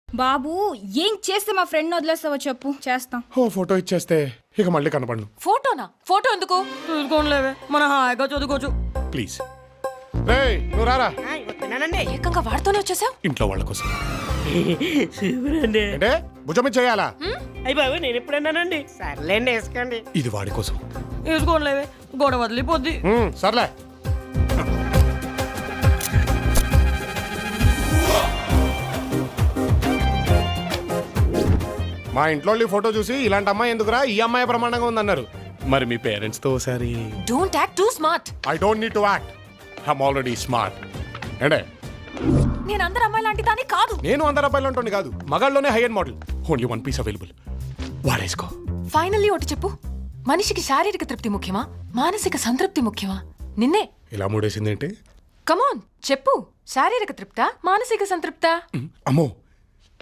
బాబు ఏం చేస్తే మా ఫ్రెండ్ వదిలేస్తావో చెప్పు, చేస్తాం. ఓ ఫోటో ఇచ్చేస్తే ఇక మళ్ళీ కనపడను. ఫోటోనా? ఫోటో ఎందుకు? చూసుకోలేవే, మన హాయిగా చదువుకోవచ్చు. ప్లీజ్ రేయ్ నువ్వు రారా. ఏకంగా వాడితోనే వచ్చేసావు. ఇంట్లో వాళ్ళ కోసం శివరండి. అంటే భుజమి చేయాలా? అయ్యి బాబు నేను ఎప్పుడన్నానండి. సర్లేండి వేసుకోండి. ఇది వాడి కోసం. వేసుకోలేవే, గొడవ వదిలిపోద్ది. సర్లే. మా ఇంట్లో ఫోటో చూసి ఇలాంటి అమ్మాయి ఎందుకురా, ఈ అమ్మాయి ప్రమాణంగా ఉందన్నారు. మరి మీ పేరెంట్స్ తో ఒకసారి. Don't act two smart. I don't need to act, I'm already smart. అంటే నేను అందరు అమ్మాయి లాంటి దాన్ని కాదు. నేను అందరు అబ్బాయిలు ఉంటుంది కాదు, మగాళ్ళలోనే high end model. Only one piece available, వాడేసుకో. ఫైనల్లీ ఒకటి చెప్పు, మనిషికి శారీరక తృప్తి ముఖ్యమా, మానసిక సంతృప్తి ముఖ్యమా? నిన్నే. ఇలా మూడేసింది ఏంటి? కమాన్ చెప్పు, శారీరక తృప్తా, మానసిక సంతృప్తా? అమ్మో